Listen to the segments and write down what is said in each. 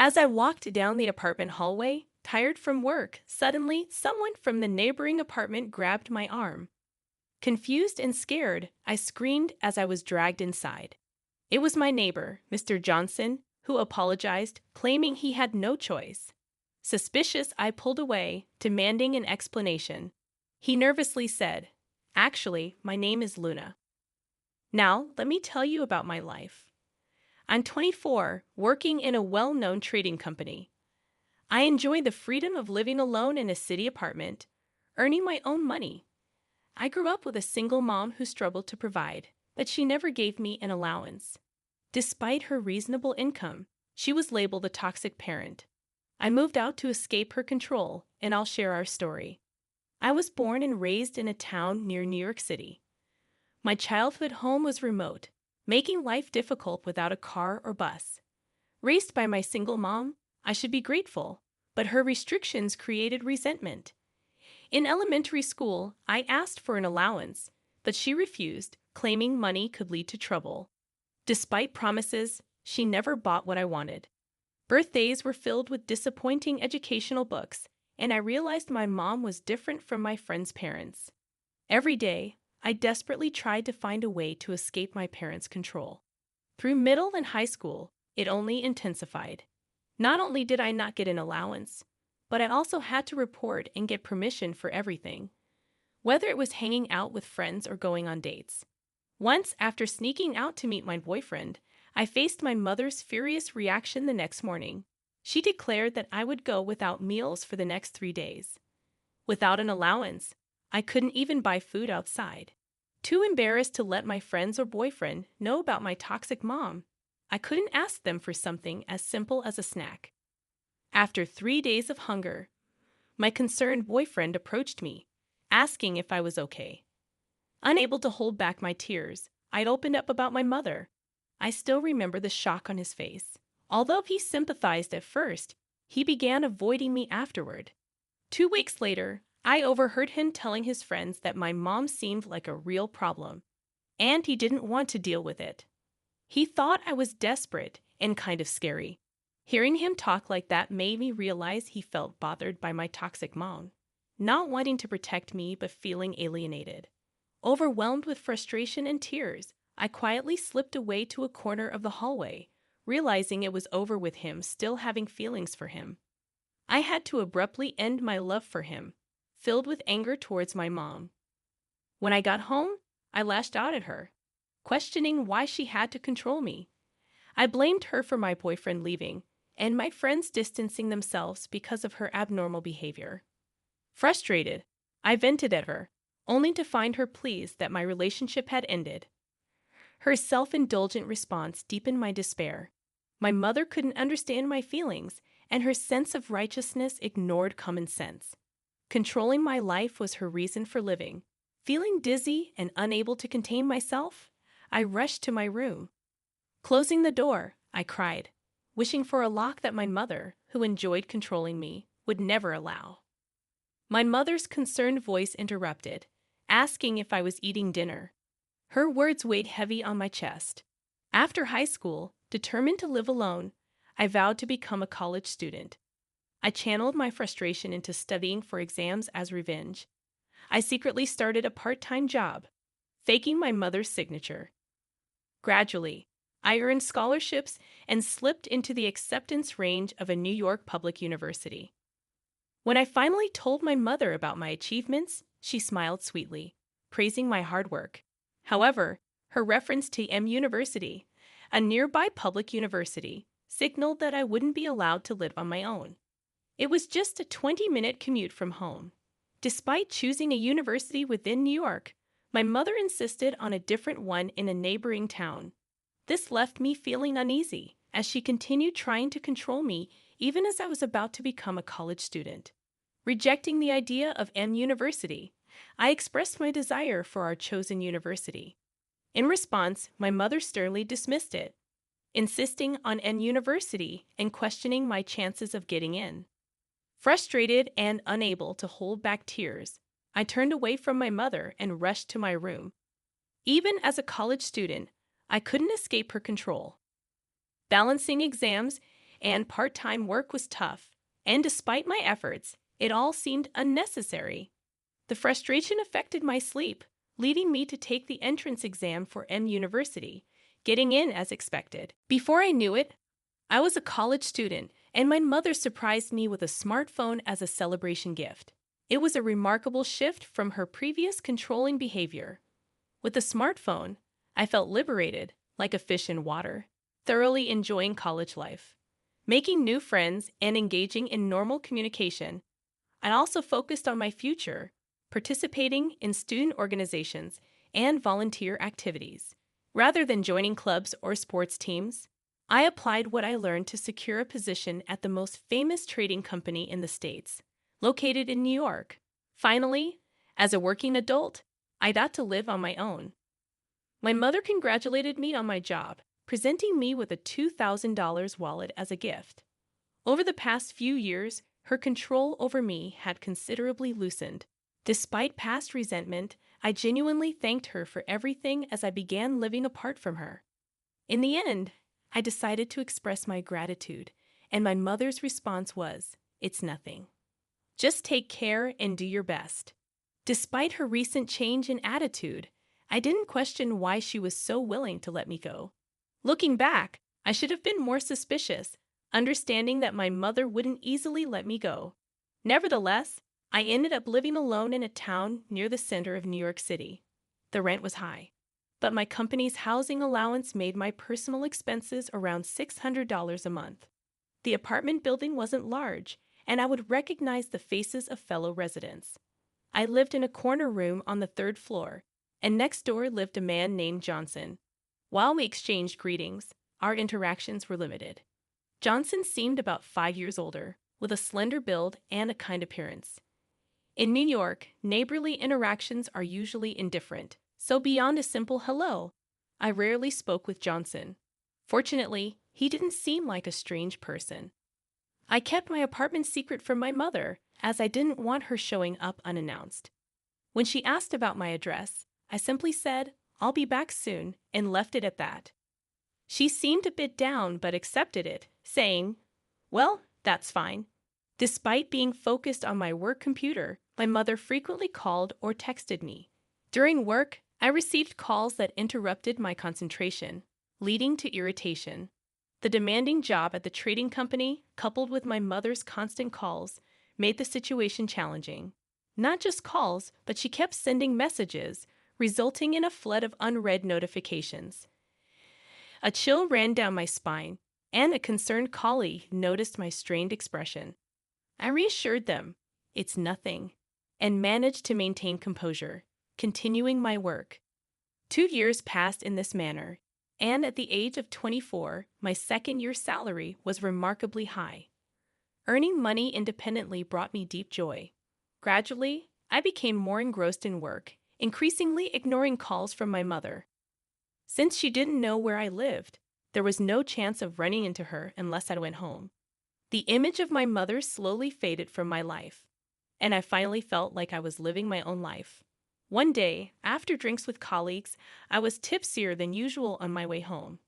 As I walked down the apartment hallway, tired from work, suddenly someone from the neighboring apartment grabbed my arm. Confused and scared, I screamed as I was dragged inside. It was my neighbor, Mr. Johnson, who apologized, claiming he had no choice. Suspicious, I pulled away, demanding an explanation. He nervously said, "Actually, my name is Luna. Now, let me tell you about my life. I'm 24, working in a well-known trading company. I enjoy the freedom of living alone in a city apartment, earning my own money. I grew up with a single mom who struggled to provide, but she never gave me an allowance. Despite her reasonable income, she was labeled a toxic parent. I moved out to escape her control, and I'll share our story. I was born and raised in a town near New York City. My childhood home was remote, making life difficult without a car or bus. Raised by my single mom, I should be grateful, but her restrictions created resentment. In elementary school, I asked for an allowance, but she refused, claiming money could lead to trouble. Despite promises, she never bought what I wanted. Birthdays were filled with disappointing educational books, and I realized my mom was different from my friends' parents. Every day, I desperately tried to find a way to escape my parents' control. Through middle and high school, it only intensified. Not only did I not get an allowance, but I also had to report and get permission for everything, whether it was hanging out with friends or going on dates. Once, after sneaking out to meet my boyfriend, I faced my mother's furious reaction the next morning. She declared that I would go without meals for the next 3 days. Without an allowance, I couldn't even buy food outside. Too embarrassed to let my friends or boyfriend know about my toxic mom, I couldn't ask them for something as simple as a snack. After 3 days of hunger, my concerned boyfriend approached me, asking if I was okay. Unable to hold back my tears, I'd opened up about my mother. I still remember the shock on his face. Although he sympathized at first, he began avoiding me afterward. 2 weeks later, I overheard him telling his friends that my mom seemed like a real problem, and he didn't want to deal with it. He thought I was desperate and kind of scary. Hearing him talk like that made me realize he felt bothered by my toxic mom, not wanting to protect me but feeling alienated. Overwhelmed with frustration and tears, I quietly slipped away to a corner of the hallway, realizing it was over with him still having feelings for him. I had to abruptly end my love for him, filled with anger towards my mom. When I got home, I lashed out at her, questioning why she had to control me. I blamed her for my boyfriend leaving, and my friends distancing themselves because of her abnormal behavior. Frustrated, I vented at her, only to find her pleased that my relationship had ended. Her self-indulgent response deepened my despair. My mother couldn't understand my feelings, and her sense of righteousness ignored common sense. Controlling my life was her reason for living. Feeling dizzy and unable to contain myself, I rushed to my room. Closing the door, I cried, wishing for a lock that my mother, who enjoyed controlling me, would never allow. My mother's concerned voice interrupted, asking if I was eating dinner. Her words weighed heavy on my chest. After high school, determined to live alone, I vowed to become a college student. I channeled my frustration into studying for exams as revenge. I secretly started a part-time job, faking my mother's signature. Gradually, I earned scholarships and slipped into the acceptance range of a New York public university. When I finally told my mother about my achievements, she smiled sweetly, praising my hard work. However, her reference to M University, a nearby public university, signaled that I wouldn't be allowed to live on my own. It was just a 20-minute commute from home. Despite choosing a university within New York, my mother insisted on a different one in a neighboring town. This left me feeling uneasy, as she continued trying to control me even as I was about to become a college student. Rejecting the idea of M University, I expressed my desire for our chosen university. In response, my mother sternly dismissed it, insisting on N University and questioning my chances of getting in. Frustrated and unable to hold back tears, I turned away from my mother and rushed to my room. Even as a college student, I couldn't escape her control. Balancing exams and part-time work was tough, and despite my efforts, it all seemed unnecessary. The frustration affected my sleep, leading me to take the entrance exam for M University, getting in as expected. Before I knew it, I was a college student, and my mother surprised me with a smartphone as a celebration gift. It was a remarkable shift from her previous controlling behavior. With the smartphone, I felt liberated, like a fish in water, thoroughly enjoying college life. Making new friends and engaging in normal communication, I also focused on my future, participating in student organizations and volunteer activities. Rather than joining clubs or sports teams, I applied what I learned to secure a position at the most famous trading company in the States, located in New York. Finally, as a working adult, I got to live on my own. My mother congratulated me on my job, presenting me with a $2,000 wallet as a gift. Over the past few years, her control over me had considerably loosened. Despite past resentment, I genuinely thanked her for everything as I began living apart from her. In the end, I decided to express my gratitude, and my mother's response was, "It's nothing. Just take care and do your best." Despite her recent change in attitude, I didn't question why she was so willing to let me go. Looking back, I should have been more suspicious, understanding that my mother wouldn't easily let me go. Nevertheless, I ended up living alone in a town near the center of New York City. The rent was high, but my company's housing allowance made my personal expenses around $600 a month. The apartment building wasn't large, and I would recognize the faces of fellow residents. I lived in a corner room on the third floor, and next door lived a man named Johnson. While we exchanged greetings, our interactions were limited. Johnson seemed about 5 years older, with a slender build and a kind appearance. In New York, neighborly interactions are usually indifferent, so beyond a simple hello, I rarely spoke with Johnson. Fortunately, he didn't seem like a strange person. I kept my apartment secret from my mother, as I didn't want her showing up unannounced. When she asked about my address, I simply said, "I'll be back soon," and left it at that. She seemed a bit down but accepted it, saying, "Well, that's fine." Despite being focused on my work computer, my mother frequently called or texted me. During work, I received calls that interrupted my concentration, leading to irritation. The demanding job at the trading company, coupled with my mother's constant calls, made the situation challenging. Not just calls, but she kept sending messages, resulting in a flood of unread notifications. A chill ran down my spine, and a concerned colleague noticed my strained expression. I reassured them, "It's nothing," and managed to maintain composure, continuing my work. 2 years passed in this manner, and at the age of 24, my second-year salary was remarkably high. Earning money independently brought me deep joy. Gradually, I became more engrossed in work, increasingly ignoring calls from my mother. Since she didn't know where I lived, there was no chance of running into her unless I went home. The image of my mother slowly faded from my life, and I finally felt like I was living my own life. One day, after drinks with colleagues, I was tipsier than usual on my way home.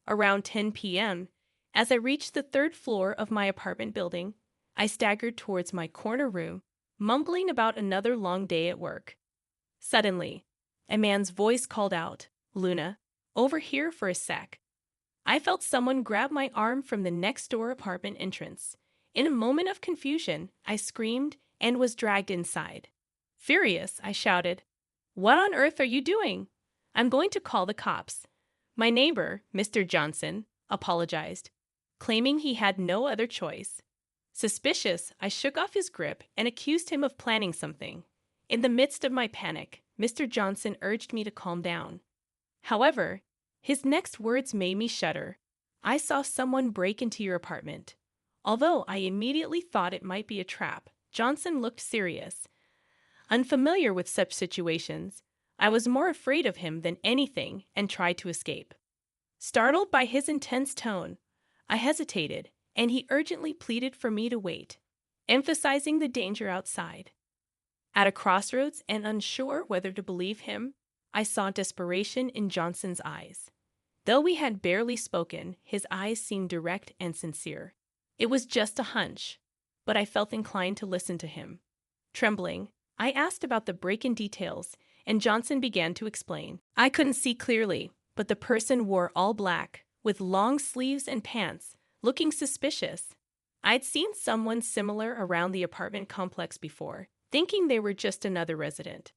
Around 10 p.m., as I reached the third floor of my apartment building, I staggered towards my corner room, mumbling about another long day at work. Suddenly, a man's voice called out, "Luna, over here for a sec." I felt someone grab my arm from the next-door apartment entrance. In a moment of confusion, I screamed and was dragged inside. Furious, I shouted, "What on earth are you doing? I'm going to call the cops." My neighbor, Mr. Johnson, apologized, claiming he had no other choice. Suspicious, I shook off his grip and accused him of planning something. In the midst of my panic, Mr. Johnson urged me to calm down. However, his next words made me shudder. "I saw someone break into your apartment." Although I immediately thought it might be a trap, Johnson looked serious. Unfamiliar with such situations, I was more afraid of him than anything and tried to escape. Startled by his intense tone, I hesitated, and he urgently pleaded for me to wait, emphasizing the danger outside. At a crossroads and unsure whether to believe him, I saw desperation in Johnson's eyes. Though we had barely spoken, his eyes seemed direct and sincere. It was just a hunch, but I felt inclined to listen to him. Trembling, I asked about the break-in details, and Johnson began to explain. I couldn't see clearly, but the person wore all black, with long sleeves and pants, looking suspicious. I'd seen someone similar around the apartment complex before, thinking they were just another resident.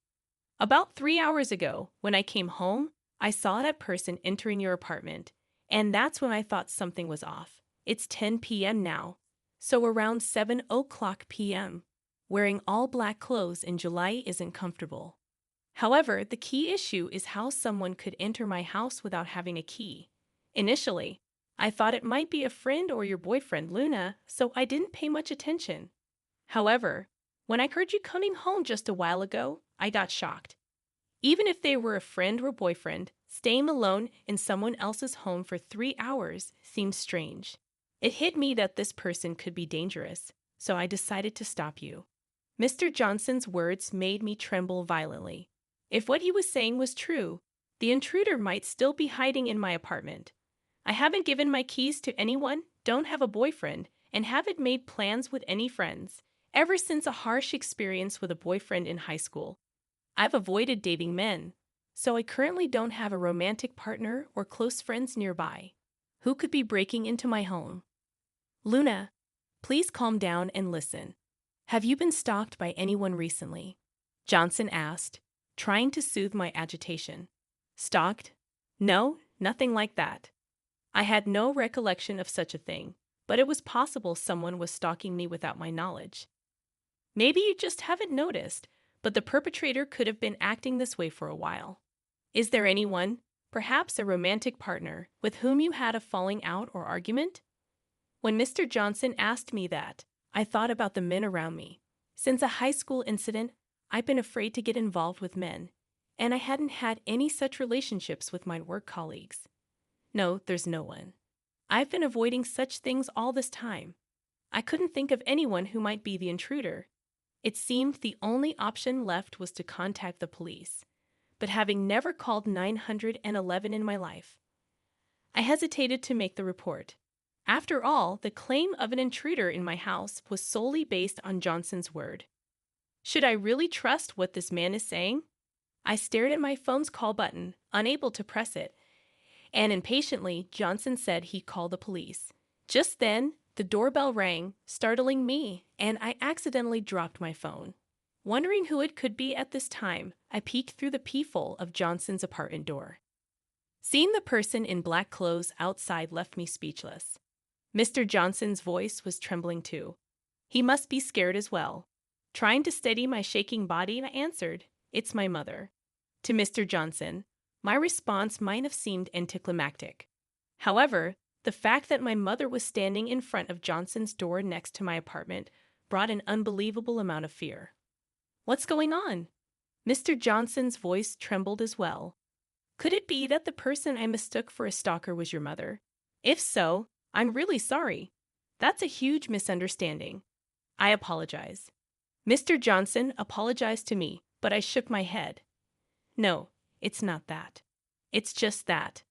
About 3 hours ago, when I came home, I saw that person entering your apartment, and that's when I thought something was off. It's 10 p.m. now, so around 7 o'clock p.m. Wearing all black clothes in July isn't comfortable. However, the key issue is how someone could enter my house without having a key. Initially, I thought it might be a friend or your boyfriend, Luna, so I didn't pay much attention. However, when I heard you coming home just a while ago, I got shocked. Even if they were a friend or boyfriend, staying alone in someone else's home for 3 hours seems strange. It hit me that this person could be dangerous, so I decided to stop you. Mr. Johnson's words made me tremble violently. If what he was saying was true, the intruder might still be hiding in my apartment. I haven't given my keys to anyone, don't have a boyfriend, and haven't made plans with any friends, ever since a harsh experience with a boyfriend in high school. I've avoided dating men, so I currently don't have a romantic partner or close friends nearby. Who could be breaking into my home? Luna, please calm down and listen. Have you been stalked by anyone recently? Johnson asked, trying to soothe my agitation. Stalked? No, nothing like that. I had no recollection of such a thing, but it was possible someone was stalking me without my knowledge. Maybe you just haven't noticed, but the perpetrator could have been acting this way for a while. Is there anyone, perhaps a romantic partner, with whom you had a falling out or argument? When Mr. Johnson asked me that, I thought about the men around me. Since a high school incident, I've been afraid to get involved with men, and I hadn't had any such relationships with my work colleagues. No, there's no one. I've been avoiding such things all this time. I couldn't think of anyone who might be the intruder. It seemed the only option left was to contact the police, but having never called 911 in my life, I hesitated to make the report. After all, the claim of an intruder in my house was solely based on Johnson's word. Should I really trust what this man is saying? I stared at my phone's call button, unable to press it, and impatiently, Johnson said he'd call the police. Just then, the doorbell rang, startling me, and I accidentally dropped my phone. Wondering who it could be at this time, I peeked through the peephole of Johnson's apartment door. Seeing the person in black clothes outside left me speechless. Mr. Johnson's voice was trembling too. He must be scared as well. Trying to steady my shaking body, I answered, "It's my mother." To Mr. Johnson, my response might have seemed anticlimactic. However, the fact that my mother was standing in front of Johnson's door next to my apartment brought an unbelievable amount of fear. What's going on? Mr. Johnson's voice trembled as well. Could it be that the person I mistook for a stalker was your mother? If so, I'm really sorry. That's a huge misunderstanding. I apologize. Mr. Johnson apologized to me, but I shook my head. No, it's not that. It's just that.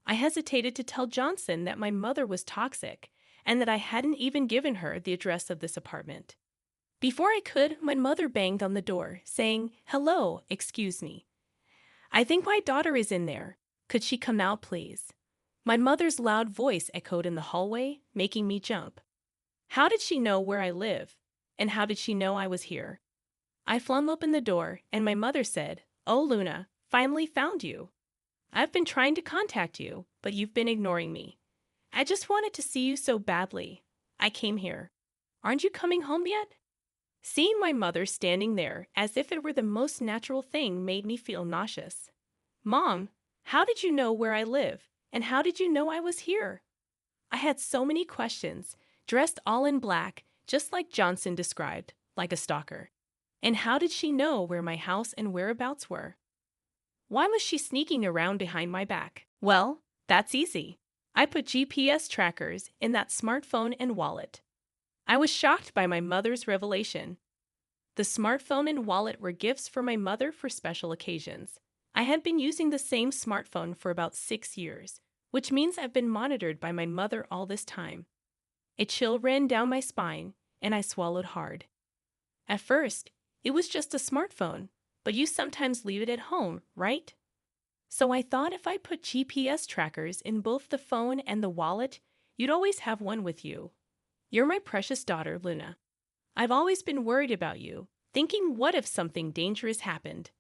I hesitated to tell Johnson that my mother was toxic and that I hadn't even given her the address of this apartment. Before I could, my mother banged on the door, saying, "Hello, excuse me. I think my daughter is in there. Could she come out, please?" My mother's loud voice echoed in the hallway, making me jump. How did she know where I live? And how did she know I was here? I flung open the door, and my mother said, "Oh, Luna, finally found you. I've been trying to contact you, but you've been ignoring me. I just wanted to see you so badly. I came here. Aren't you coming home yet?" Seeing my mother standing there as if it were the most natural thing made me feel nauseous. "Mom, how did you know where I live? And how did you know I was here?" I had so many questions, dressed all in black, just like Johnson described, like a stalker. And how did she know where my house and whereabouts were? Why was she sneaking around behind my back? Well, that's easy. I put GPS trackers in that smartphone and wallet. I was shocked by my mother's revelation. The smartphone and wallet were gifts for my mother for special occasions. I had been using the same smartphone for about 6 years, which means I've been monitored by my mother all this time. A chill ran down my spine, and I swallowed hard. At first, it was just a smartphone, but you sometimes leave it at home, right? So I thought if I put GPS trackers in both the phone and the wallet, you'd always have one with you. You're my precious daughter, Luna. I've always been worried about you, thinking what if something dangerous happened?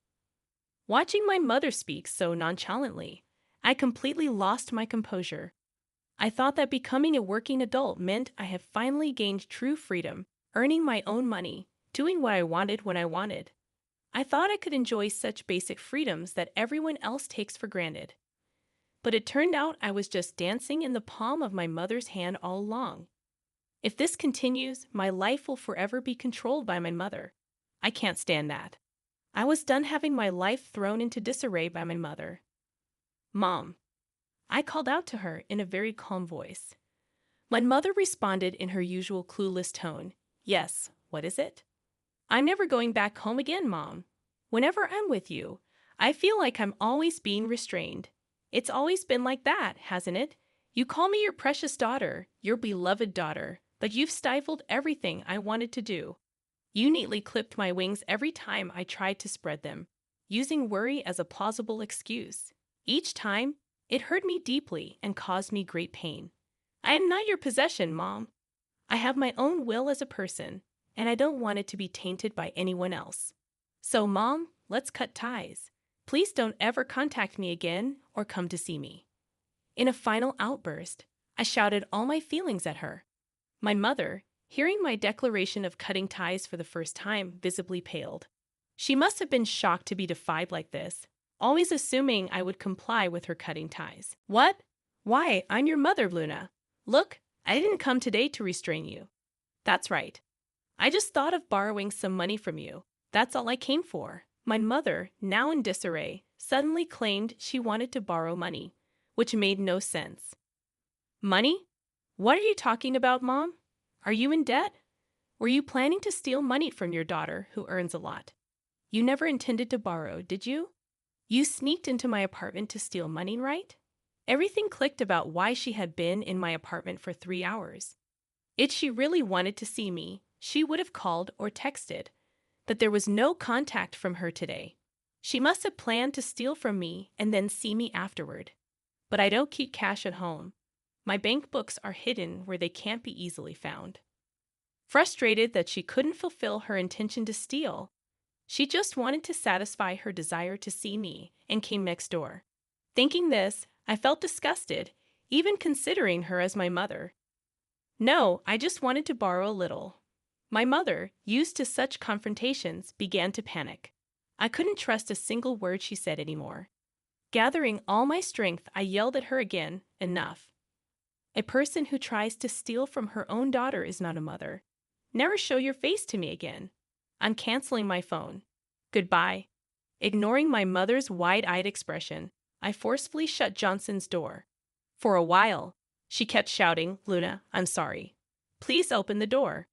Watching my mother speak so nonchalantly, I completely lost my composure. I thought that becoming a working adult meant I have finally gained true freedom, earning my own money, doing what I wanted when I wanted. I thought I could enjoy such basic freedoms that everyone else takes for granted. But it turned out I was just dancing in the palm of my mother's hand all along. If this continues, my life will forever be controlled by my mother. I can't stand that. I was done having my life thrown into disarray by my mother. Mom. I called out to her in a very calm voice. My mother responded in her usual clueless tone. Yes, what is it? I'm never going back home again, Mom. Whenever I'm with you, I feel like I'm always being restrained. It's always been like that, hasn't it? You call me your precious daughter, your beloved daughter, but you've stifled everything I wanted to do. You neatly clipped my wings every time I tried to spread them, using worry as a plausible excuse. Each time, it hurt me deeply and caused me great pain. I am not your possession, Mom. I have my own will as a person, and I don't want it to be tainted by anyone else. So, Mom, let's cut ties. Please don't ever contact me again or come to see me. In a final outburst, I shouted all my feelings at her. My mother, hearing my declaration of cutting ties for the first time, visibly paled. She must have been shocked to be defied like this, always assuming I would comply with her cutting ties. What? Why, I'm your mother, Luna. Look, I didn't come today to restrain you. That's right. I just thought of borrowing some money from you. That's all I came for. My mother, now in disarray, suddenly claimed she wanted to borrow money, which made no sense. Money? What are you talking about, Mom? Are you in debt? Were you planning to steal money from your daughter, who earns a lot? You never intended to borrow, did you? You sneaked into my apartment to steal money, right? Everything clicked about why she had been in my apartment for 3 hours. If she really wanted to see me, she would have called or texted. But there was no contact from her today. She must have planned to steal from me and then see me afterward. But I don't keep cash at home. My bank books are hidden where they can't be easily found. Frustrated that she couldn't fulfill her intention to steal, she just wanted to satisfy her desire to see me and came next door. Thinking this, I felt disgusted, even considering her as my mother. No, I just wanted to borrow a little. My mother, used to such confrontations, began to panic. I couldn't trust a single word she said anymore. Gathering all my strength, I yelled at her again, enough. A person who tries to steal from her own daughter is not a mother. Never show your face to me again. I'm canceling my phone. Goodbye. Ignoring my mother's wide-eyed expression, I forcefully shut Johnson's door. For a while, she kept shouting, Luna, I'm sorry. Please open the door.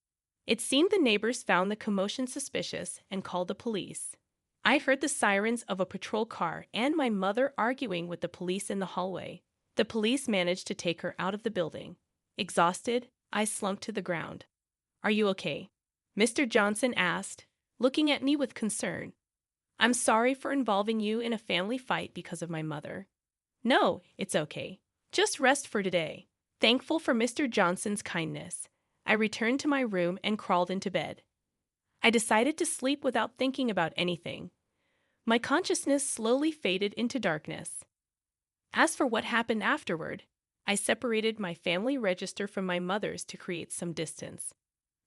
It seemed the neighbors found the commotion suspicious and called the police. I heard the sirens of a patrol car and my mother arguing with the police in the hallway. The police managed to take her out of the building. Exhausted, I slumped to the ground. Are you okay? Mr. Johnson asked, looking at me with concern. I'm sorry for involving you in a family fight because of my mother. No, it's okay. Just rest for today. Thankful for Mr. Johnson's kindness, I returned to my room and crawled into bed. I decided to sleep without thinking about anything. My consciousness slowly faded into darkness. As for what happened afterward, I separated my family register from my mother's to create some distance.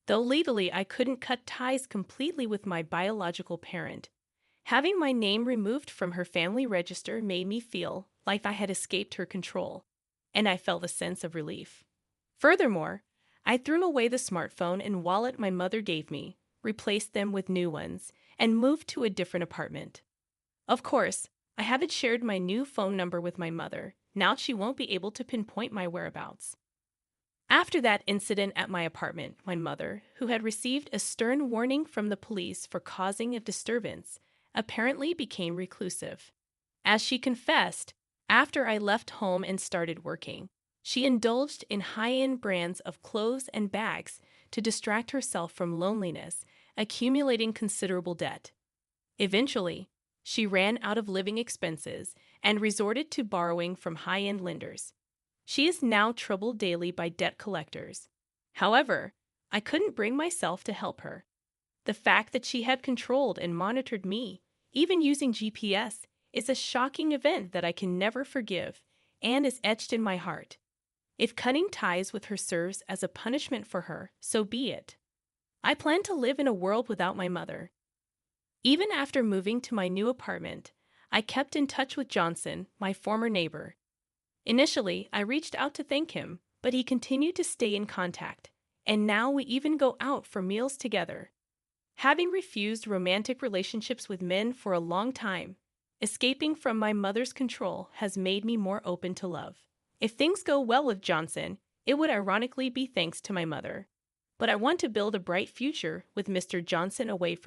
Though legally I couldn't cut ties completely with my biological parent, having my name removed from her family register made me feel like I had escaped her control, and I felt a sense of relief. Furthermore, I threw away the smartphone and wallet my mother gave me, replaced them with new ones, and moved to a different apartment. Of course, I haven't shared my new phone number with my mother. Now she won't be able to pinpoint my whereabouts. After that incident at my apartment, my mother, who had received a stern warning from the police for causing a disturbance, apparently became reclusive. As she confessed, after I left home and started working, She indulged in high-end brands of clothes and bags to distract herself from loneliness, accumulating considerable debt. Eventually, she ran out of living expenses and resorted to borrowing from high-end lenders. She is now troubled daily by debt collectors. However, I couldn't bring myself to help her. The fact that she had controlled and monitored me, even using GPS, is a shocking event that I can never forgive and is etched in my heart. If cutting ties with her serves as a punishment for her, so be it. I plan to live in a world without my mother. Even after moving to my new apartment, I kept in touch with Johnson, my former neighbor. Initially, I reached out to thank him, but he continued to stay in contact, and now we even go out for meals together. Having refused romantic relationships with men for a long time, escaping from my mother's control has made me more open to love. If things go well with Johnson, it would ironically be thanks to my mother. But I want to build a bright future with Mr. Johnson away from